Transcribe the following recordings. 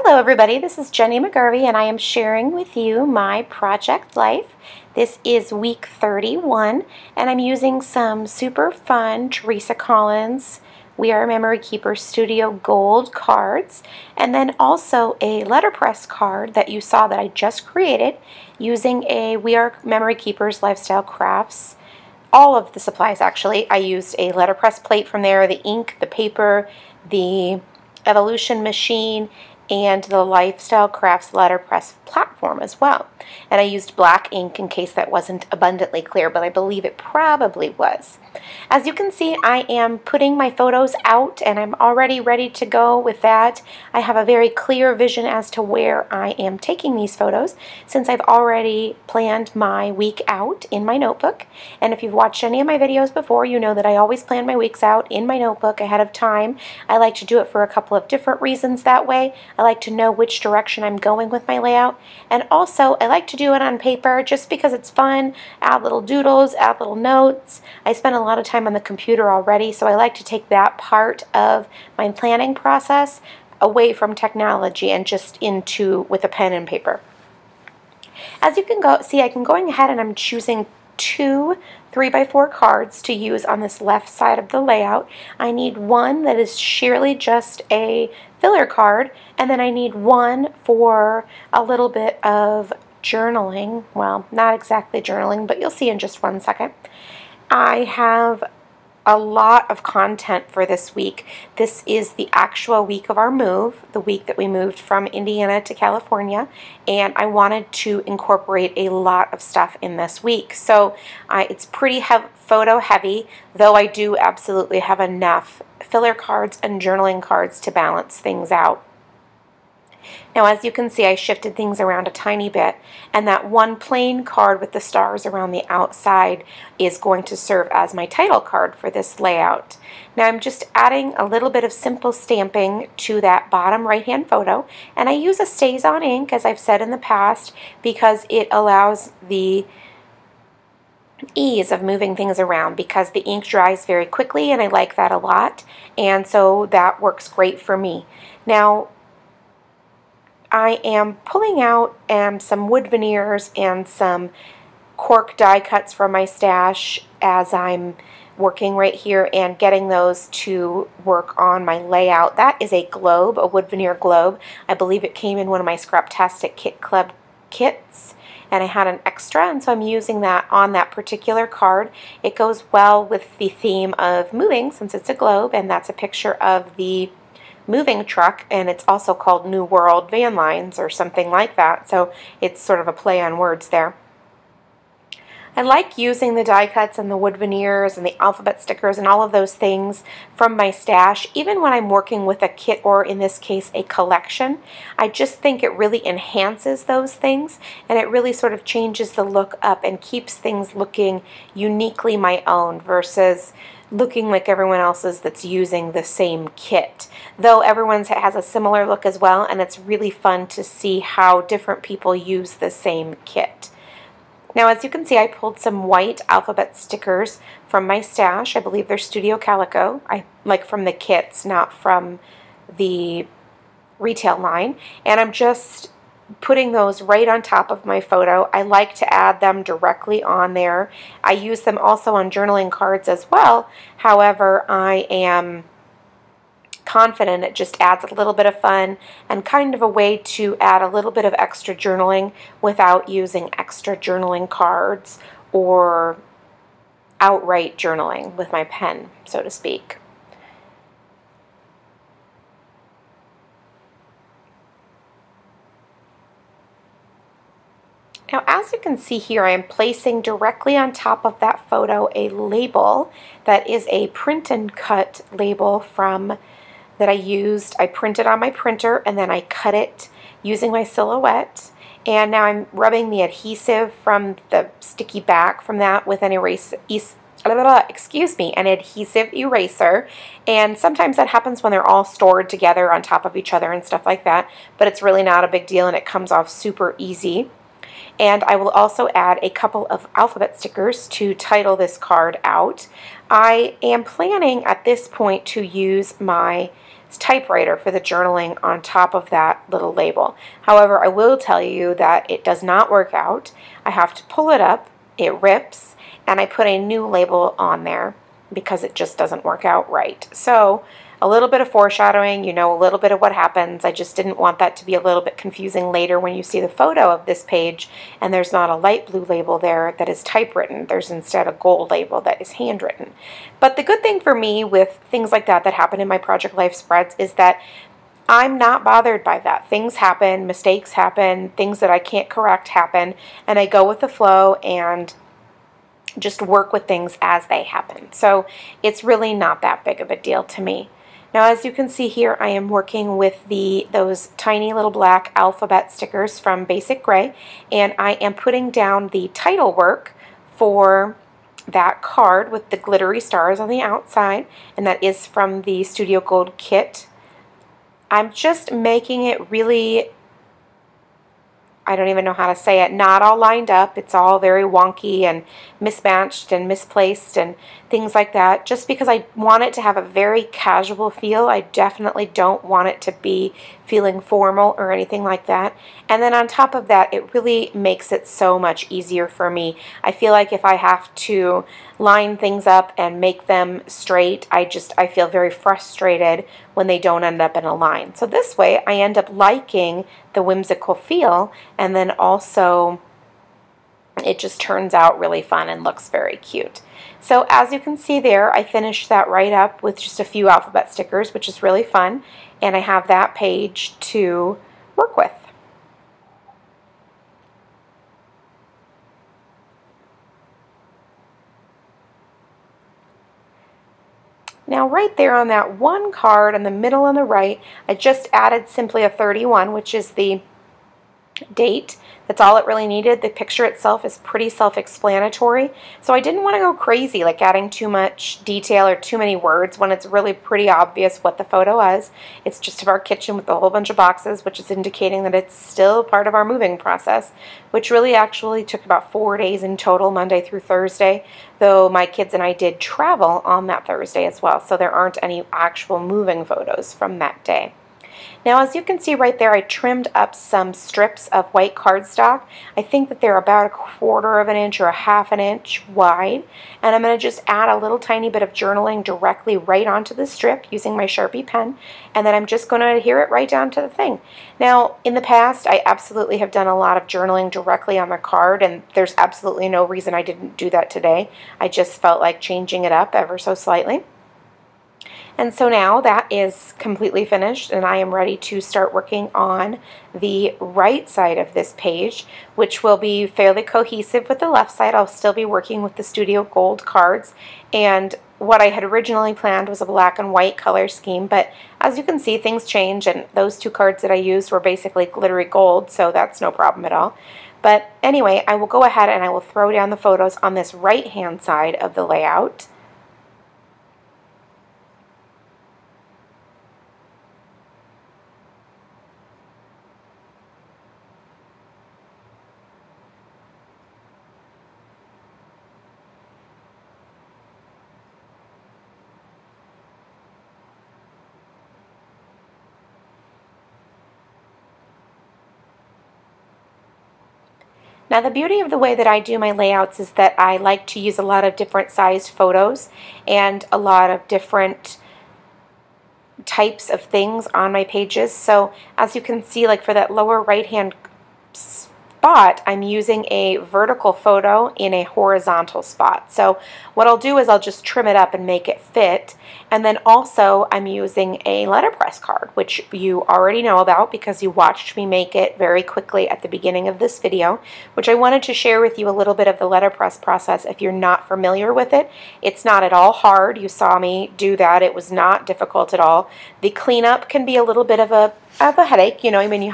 Hello everybody, this is Jenny McGarvey and I am sharing with you my project life. This is week 31 and I'm using some super fun Teresa Collins We Are Memory Keepers Studio Gold cards, and then also a letterpress card that you saw that I just created using a We Are Memory Keepers Lifestyle Crafts. All of the supplies actually. I used a letterpress plate from there, the ink, the paper, the evolution machine, and the Lifestyle Crafts letterpress platform as well. And I used black ink in case that wasn't abundantly clear, but I believe it probably was. As you can see, I am putting my photos out and I'm already ready to go with that. I have a very clear vision as to where I am taking these photos since I've already planned my week out in my notebook. And if you've watched any of my videos before, you know that I always plan my weeks out in my notebook ahead of time. I like to do it for a couple of different reasons that way. I like to know which direction I'm going with my layout, and also I like to do it on paper just because it's fun. Add little doodles, add little notes. I spend a lot of time on the computer already, so I like to take that part of my planning process away from technology and just into with a pen and paper. As you can see, I can going ahead and I'm choosing two 3x4 cards to use on this left side of the layout. I need one that is sheerly just a filler card, and then I need one for a little bit of journaling. Well, not exactly journaling, but you'll see in just one second. I have a lot of content for this week. This is the actual week of our move, the week that we moved from Indiana to California, and I wanted to incorporate a lot of stuff in this week. So it's pretty photo heavy, though I do absolutely have enough filler cards and journaling cards to balance things out. Now, as you can see, I shifted things around a tiny bit, and that one plain card with the stars around the outside is going to serve as my title card for this layout. Now, I'm just adding a little bit of simple stamping to that bottom right-hand photo, and I use a StazOn ink, as I've said in the past, because it allows the ease of moving things around because the ink dries very quickly, and I like that a lot, and so that works great for me. Now, I am pulling out some wood veneers and some cork die cuts from my stash as I'm working right here and getting those to work on my layout. That is a globe, a wood veneer globe. I believe it came in one of my Scraptastic Kit Club kits, and I had an extra, and so I'm using that on that particular card. It goes well with the theme of moving since it's a globe, and that's a picture of the moving truck, and it's also called New World Van Lines or something like that, so it's sort of a play on words there. I like using the die cuts and the wood veneers and the alphabet stickers and all of those things from my stash, even when I'm working with a kit or in this case a collection. I just think it really enhances those things, and it really sort of changes the look up and keeps things looking uniquely my own versus looking like everyone else's that's using the same kit. Though everyone's has a similar look as well, and it's really fun to see how different people use the same kit. Now, as you can see, I pulled some white alphabet stickers from my stash. I believe they're Studio Calico. I like from the kits, not from the retail line. And I'm just putting those right on top of my photo. I like to add them directly on there. I use them also on journaling cards as well. However, I am confident it just adds a little bit of fun and kind of a way to add a little bit of extra journaling without using extra journaling cards or outright journaling with my pen, so to speak. Now, as you can see here, I am placing directly on top of that photo a label that is a print and cut label from that I used. I printed on my printer and then I cut it using my Silhouette, and now I'm rubbing the adhesive from the sticky back from that with an an adhesive eraser, and sometimes that happens when they're all stored together on top of each other and stuff like that, but it's really not a big deal and it comes off super easy. And I will also add a couple of alphabet stickers to title this card out. I am planning at this point to use my typewriter for the journaling on top of that little label. However, I will tell you that it does not work out. I have to pull it up, it rips, and I put a new label on there because it just doesn't work out right. So a little bit of foreshadowing, you know, a little bit of what happens. I just didn't want that to be a little bit confusing later when you see the photo of this page and there's not a light blue label there that is typewritten. There's instead a gold label that is handwritten. But the good thing for me with things like that that happen in my Project Life spreads is that I'm not bothered by that. Things happen, mistakes happen, things that I can't correct happen, and I go with the flow and just work with things as they happen. So it's really not that big of a deal to me. Now, as you can see here, I am working with those tiny little black alphabet stickers from Basic Gray, and I am putting down the title work for that card with the glittery stars on the outside, and that is from the Studio Gold kit. I'm just making it really, I don't even know how to say it, not all lined up. It's all very wonky and mismatched and misplaced and things like that, just because I want it to have a very casual feel. I definitely don't want it to be feeling formal or anything like that. And then on top of that, it really makes it so much easier for me. I feel like if I have to line things up and make them straight, I feel very frustrated when they don't end up in a line. So this way, I end up liking the whimsical feel, and then also it just turns out really fun and looks very cute. So as you can see there, I finished that right up with just a few alphabet stickers, which is really fun, and I have that page to work with. Now right there on that one card in the middle on the right, I just added simply a 31, which is the date. That's all it really needed. The picture itself is pretty self-explanatory, so I didn't want to go crazy like adding too much detail or too many words when it's really pretty obvious what the photo is. It's just of our kitchen with a whole bunch of boxes, which is indicating that it's still part of our moving process, which really actually took about 4 days in total, Monday through Thursday, though my kids and I did travel on that Thursday as well, so there aren't any actual moving photos from that day. Now, as you can see right there, I trimmed up some strips of white cardstock. I think that they're about 1/4 of an inch or 1/2 an inch wide. And I'm going to just add a little tiny bit of journaling directly right onto the strip using my Sharpie pen. And then I'm just going to adhere it right down to the thing. Now, in the past, I absolutely have done a lot of journaling directly on the card, and there's absolutely no reason I didn't do that today. I just felt like changing it up ever so slightly. And so now that is completely finished, and I am ready to start working on the right side of this page, which will be fairly cohesive with the left side. I'll still be working with the Studio Gold cards, and what I had originally planned was a black and white color scheme, but as you can see, things change, and those two cards that I used were basically glittery gold, so that's no problem at all. But anyway, I will go ahead and I will throw down the photos on this right-hand side of the layout. Now the beauty of the way that I do my layouts is that I like to use a lot of different sized photos and a lot of different types of things on my pages. So as you can see, like for that lower right hand spot, I'm using a vertical photo in a horizontal spot. So what I'll do is I'll just trim it up and make it fit. And then also I'm using a letterpress card, which you already know about because you watched me make it very quickly at the beginning of this video, which I wanted to share with you a little bit of the letterpress process if you're not familiar with it. It's not at all hard. You saw me do that. It was not difficult at all. The cleanup can be a little bit of a headache, you know. I mean, you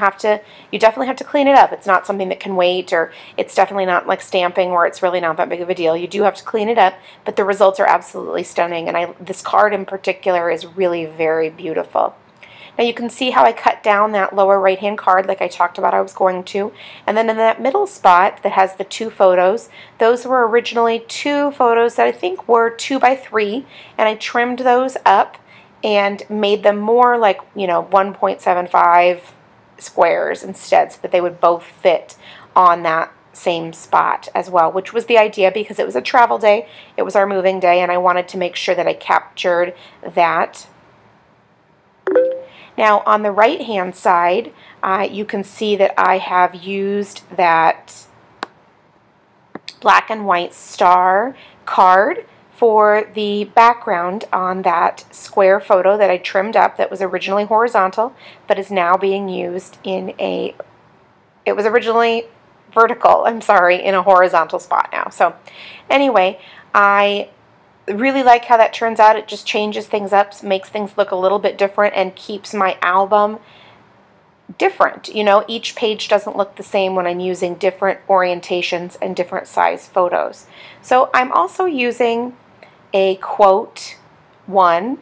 definitely have to clean it up. It's not something that can wait, or it's definitely not like stamping where it's really not that big of a deal. You do have to clean it up, but the results are absolutely stunning, and this card in particular is really very beautiful. Now you can see how I cut down that lower right hand card like I talked about I was going to. And then in that middle spot that has the 2 photos, those were originally 2 photos that I think were 2 by 3, and I trimmed those up and made them more like, you know, 1.75 squares instead, so that they would both fit on that same spot as well, which was the idea because it was a travel day, it was our moving day, and I wanted to make sure that I captured that. Now on the right hand side, you can see that I have used that black and white star card for the background on that square photo that I trimmed up that was originally horizontal but is now being used in a, it was originally vertical, I'm sorry, in a horizontal spot now. So anyway, I really like how that turns out. It just changes things up, makes things look a little bit different, and keeps my album different. You know, each page doesn't look the same when I'm using different orientations and different size photos. So I'm also using a quote one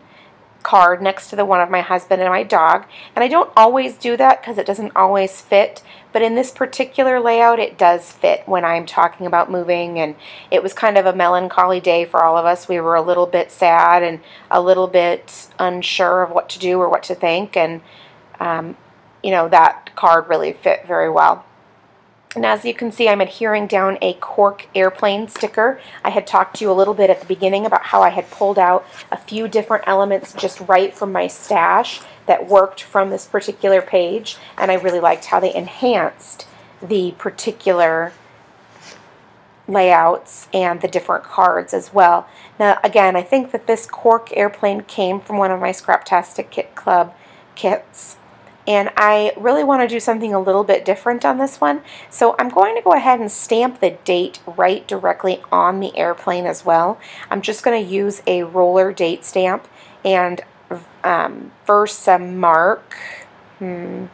card next to the one of my husband and my dog, and I don't always do that because it doesn't always fit, but in this particular layout it does fit when I'm talking about moving. And it was kind of a melancholy day for all of us. We were a little bit sad and a little bit unsure of what to do or what to think, and you know, that card really fit very well. And as you can see, I'm adhering down a cork airplane sticker. I had talked to you a little bit at the beginning about how I had pulled out a few different elements just right from my stash that worked from this particular page, and I really liked how they enhanced the particular layouts and the different cards as well. Now again, I think that this cork airplane came from one of my Scraptastic Kit Club kits, and I really want to do something a little bit different on this one. So I'm going to go ahead and stamp the date right directly on the airplane as well. I'm just going to use a roller date stamp and Versa Mark, yeah,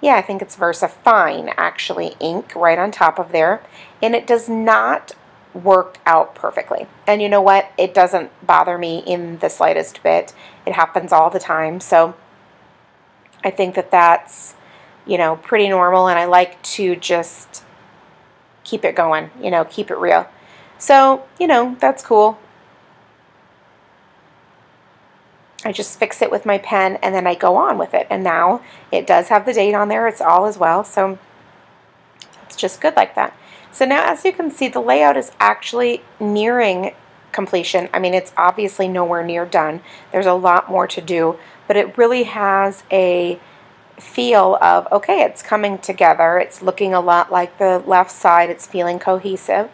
I think it's Versa Fine actually ink right on top of there. And it does not work out perfectly. And you know what? It doesn't bother me in the slightest bit. It happens all the time. So I think that that's, you know, pretty normal, and I like to just keep it going, you know, keep it real. So, you know, that's cool. I just fix it with my pen and then I go on with it. And now it does have the date on there. It's all as well. So it's just good like that. So now, as you can see, the layout is actually nearing completion. I mean, it's obviously nowhere near done. There's a lot more to do, but it really has a feel of, okay, it's coming together. It's looking a lot like the left side. It's feeling cohesive.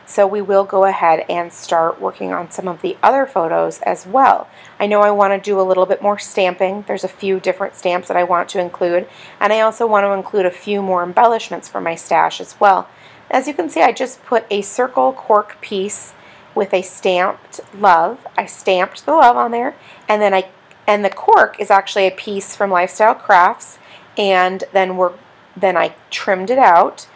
So we will go ahead and start working on some of the other photos as well. I know I want to do a little bit more stamping. There's a few different stamps that I want to include, and I also want to include a few more embellishments for my stash as well. As you can see, I just put a circle cork piece with a stamped love. I stamped the love on there, and then the cork is actually a piece from Lifestyle Crafts, and then I trimmed it out.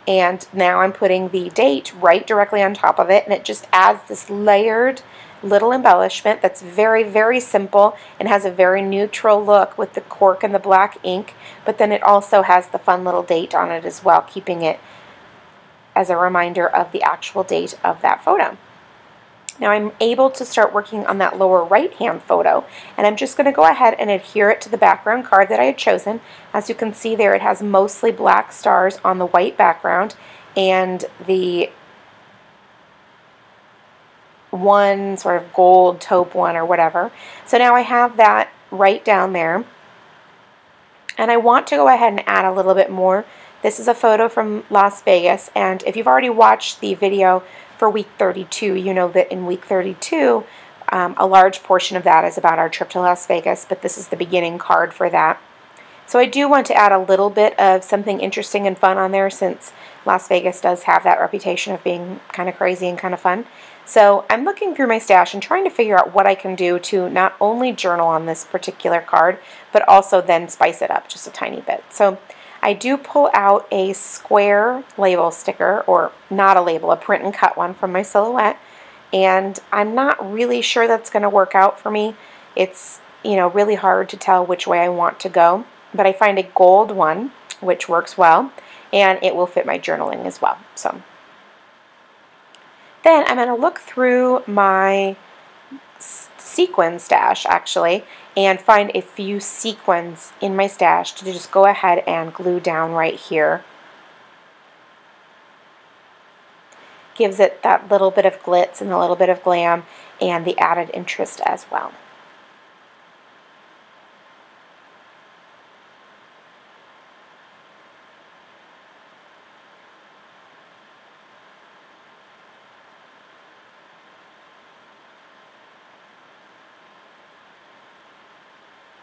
And now I'm putting the date right directly on top of it, and it just adds this layered little embellishment that's very, very simple and has a very neutral look with the cork and the black ink, but then it also has the fun little date on it as well, keeping it as a reminder of the actual date of that photo. Now I'm able to start working on that lower right hand photo, and I'm just going to go ahead and adhere it to the background card that I had chosen. As you can see there, it has mostly black stars on the white background and the one sort of gold taupe one or whatever. So now I have that right down there, and I want to go ahead and add a little bit more. This is a photo from Las Vegas, and if you've already watched the video for week 32, you know that in week 32, a large portion of that is about our trip to Las Vegas, but this is the beginning card for that. So I do want to add a little bit of something interesting and fun on there, since Las Vegas does have that reputation of being kind of crazy and kind of fun. So I'm looking through my stash and trying to figure out what I can do to not only journal on this particular card, but also then spice it up just a tiny bit. So I do pull out a square label sticker, or not a label, a print and cut one from my Silhouette, and I'm not really sure that's going to work out for me. It's, really hard to tell which way I want to go, but I find a gold one which works well, and it will fit my journaling as well. So then I'm going to look through my sequin stash actually and find a few sequins in my stash to just go ahead and glue down right here. Gives it that little bit of glitz and a little bit of glam and the added interest as well.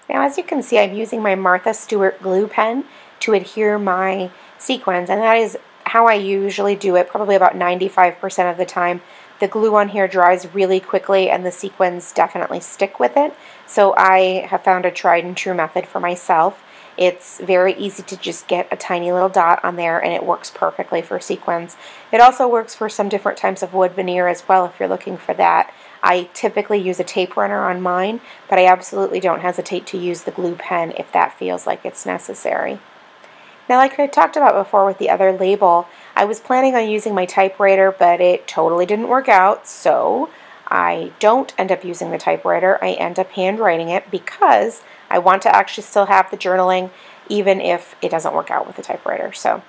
Now, as you can see, I'm using my Martha Stewart glue pen to adhere my sequins, and that is how I usually do it, probably about 95% of the time. The glue on here dries really quickly, and the sequins definitely stick with it, so I have found a tried and true method for myself. It's very easy to just get a tiny little dot on there, and it works perfectly for sequins. It also works for some different types of wood veneer as well if you're looking for that. I typically use a tape runner on mine, but I absolutely don't hesitate to use the glue pen if that feels like it's necessary. Now, like I talked about before with the other label, I was planning on using my typewriter, but it totally didn't work out, so I don't end up using the typewriter. I end up handwriting it because I want to actually still have the journaling even if it doesn't work out with the typewriter. So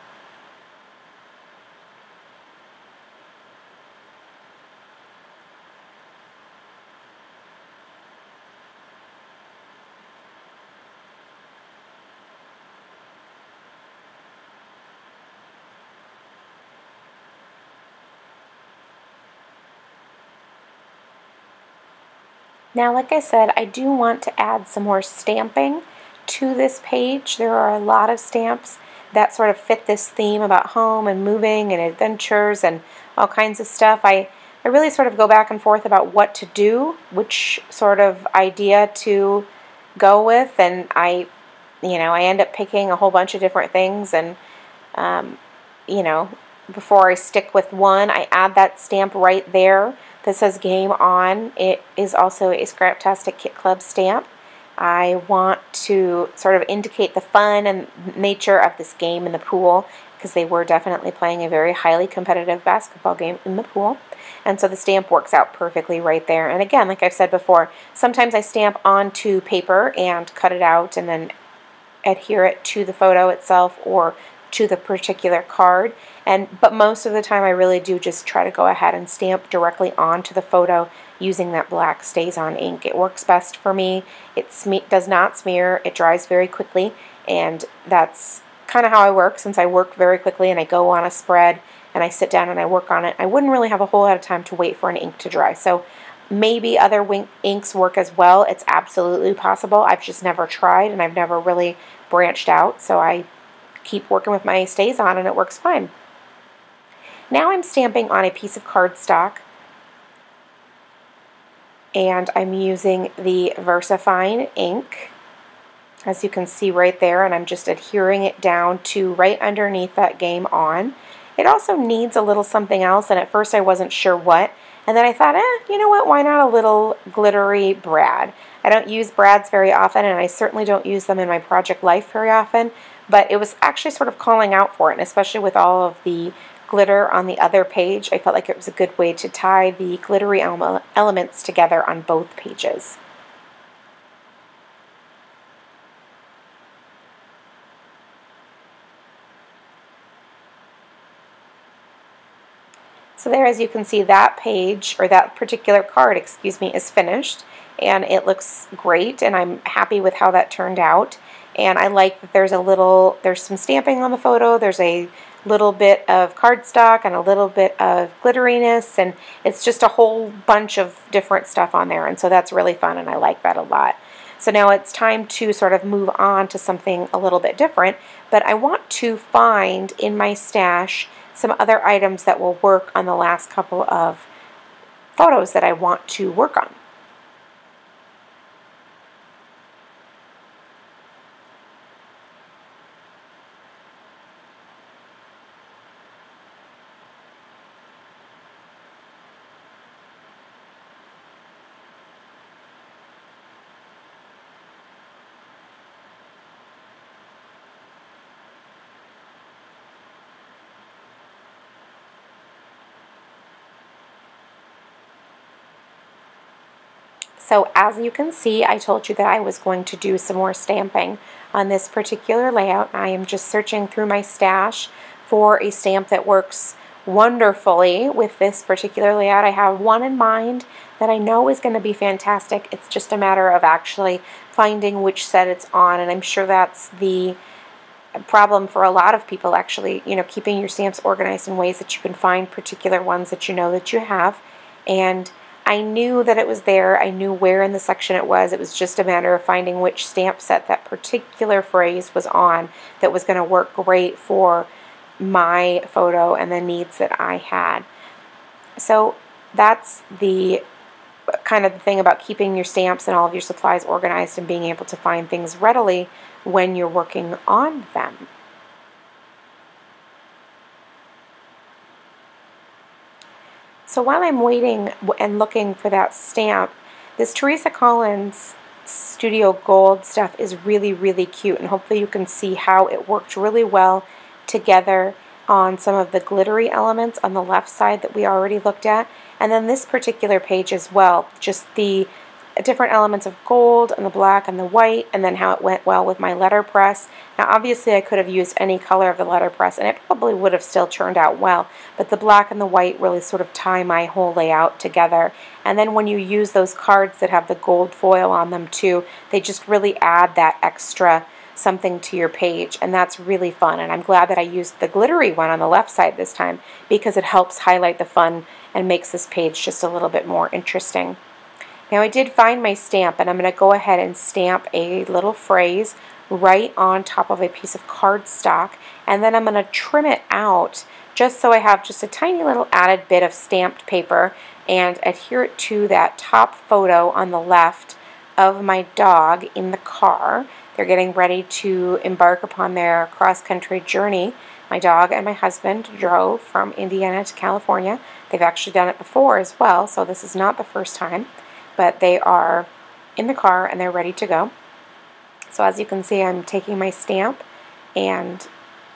now, like I said, I do want to add some more stamping to this page. There are a lot of stamps that sort of fit this theme about home and moving and adventures and all kinds of stuff. I really sort of go back and forth about what to do, which sort of idea to go with, and I end up picking a whole bunch of different things, and um, you know, before I stick with one, I add that stamp right there that says Game On. It is also a Scraptastic Kit Club stamp. I want to sort of indicate the fun and nature of this game in the pool, because they were definitely playing a very highly competitive basketball game in the pool. And so the stamp works out perfectly right there. And again, like I've said before, sometimes I stamp onto paper and cut it out and then adhere it to the photo itself or to the particular card, but most of the time I really do just try to go ahead and stamp directly onto the photo using that black StazOn ink. It works best for me. It does not smear, it dries very quickly, and that's kind of how I work. Since I work very quickly and I go on a spread and I sit down and I work on it, I wouldn't really have a whole lot of time to wait for an ink to dry. So maybe other inks work as well. It's absolutely possible. I've just never tried, and I've never really branched out, so I keep working with my StazOn and it works fine. Now I'm stamping on a piece of cardstock, and I'm using the VersaFine ink, as you can see right there, and I'm just adhering it down to right underneath that Game On. It also needs a little something else, and at first I wasn't sure what, and then I thought, you know what, why not a little glittery brad? I don't use brads very often, and I certainly don't use them in my project life very often, but it was actually sort of calling out for it, and especially with all of the glitter on the other page, I felt like it was a good way to tie the glittery elements together on both pages. So there, as you can see, that page, or that particular card, excuse me, is finished, and it looks great, and I'm happy with how that turned out. And I like that there's some stamping on the photo, there's a little bit of cardstock and a little bit of glitteriness, and it's just a whole bunch of different stuff on there, and so that's really fun, and I like that a lot. So now it's time to sort of move on to something a little bit different, but I want to find in my stash some other items that will work on the last couple of photos that I want to work on. So as you can see, I told you that I was going to do some more stamping on this particular layout. I am just searching through my stash for a stamp that works wonderfully with this particular layout. I have one in mind that I know is going to be fantastic. It's just a matter of actually finding which set it's on, and I'm sure that's the problem for a lot of people, actually, keeping your stamps organized in ways that you can find particular ones that you know that you have. And I knew that it was there. I knew where in the section it was. It was just a matter of finding which stamp set that particular phrase was on that was going to work great for my photo and the needs that I had. So that's the kind of the thing about keeping your stamps and all of your supplies organized and being able to find things readily when you're working on them. So while I'm waiting and looking for that stamp, this Teresa Collins Studio Gold stuff is really, really cute, and hopefully you can see how it worked really well together on some of the glittery elements on the left side that we already looked at, and then this particular page as well, just the different elements of gold and the black and the white, and then how it went well with my letterpress. Now obviously I could have used any color of the letterpress and it probably would have still turned out well, but the black and the white really sort of tie my whole layout together. And then when you use those cards that have the gold foil on them too, they just really add that extra something to your page, and that's really fun. And I'm glad that I used the glittery one on the left side this time because it helps highlight the fun and makes this page just a little bit more interesting. Now I did find my stamp, and I'm going to go ahead and stamp a little phrase right on top of a piece of cardstock, and then I'm going to trim it out just so I have just a tiny little added bit of stamped paper and adhere it to that top photo on the left of my dog in the car. They're getting ready to embark upon their cross-country journey. My dog and my husband drove from Indiana to California. They've actually done it before as well, so this is not the first time. But they are in the car and they're ready to go. So as you can see, I'm taking my stamp and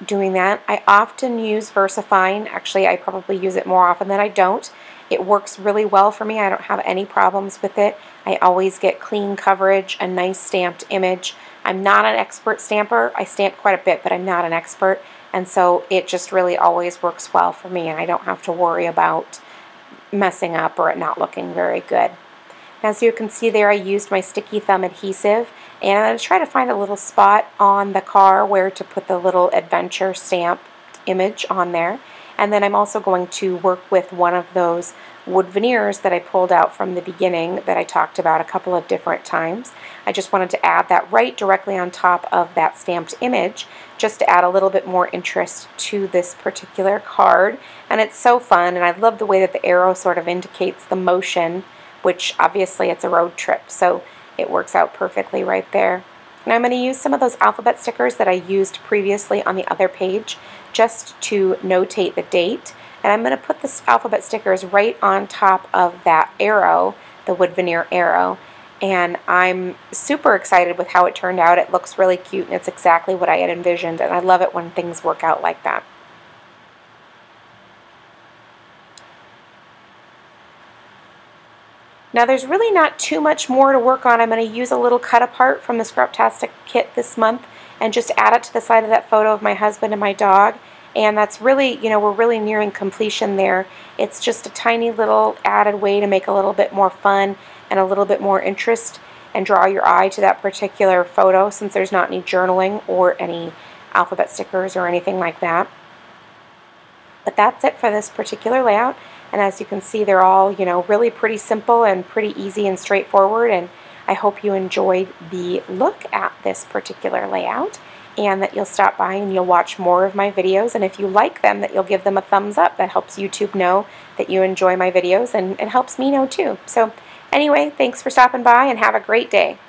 doing that. I often use VersaFine. Actually, I probably use it more often than I don't. It works really well for me. I don't have any problems with it. I always get clean coverage, a nice stamped image. I'm not an expert stamper. I stamp quite a bit, but I'm not an expert. And so it just really always works well for me, and I don't have to worry about messing up or it not looking very good. As you can see there, I used my sticky thumb adhesive, and I'm going to try to find a little spot on the car where to put the little adventure stamp image on there. And then I'm also going to work with one of those wood veneers that I pulled out from the beginning that I talked about a couple of different times. I just wanted to add that right directly on top of that stamped image just to add a little bit more interest to this particular card. And it's so fun, and I love the way that the arrow sort of indicates the motion, which obviously it's a road trip, so it works out perfectly right there. And I'm going to use some of those alphabet stickers that I used previously on the other page just to notate the date. And I'm going to put the alphabet stickers right on top of that arrow, the wood veneer arrow. And I'm super excited with how it turned out. It looks really cute, and it's exactly what I had envisioned, and I love it when things work out like that. Now there's really not too much more to work on. I'm going to use a little cut apart from the Scraptastic kit this month and just add it to the side of that photo of my husband and my dog. And that's really, we're really nearing completion there. It's just a tiny little added way to make a little bit more fun and a little bit more interest and draw your eye to that particular photo, since there's not any journaling or any alphabet stickers or anything like that. But that's it for this particular layout. And as you can see, they're all, really pretty simple and pretty easy and straightforward. And I hope you enjoyed the look at this particular layout, and that you'll stop by and you'll watch more of my videos. And if you like them, that you'll give them a thumbs up. That helps YouTube know that you enjoy my videos, and it helps me know too. So anyway, thanks for stopping by, and have a great day.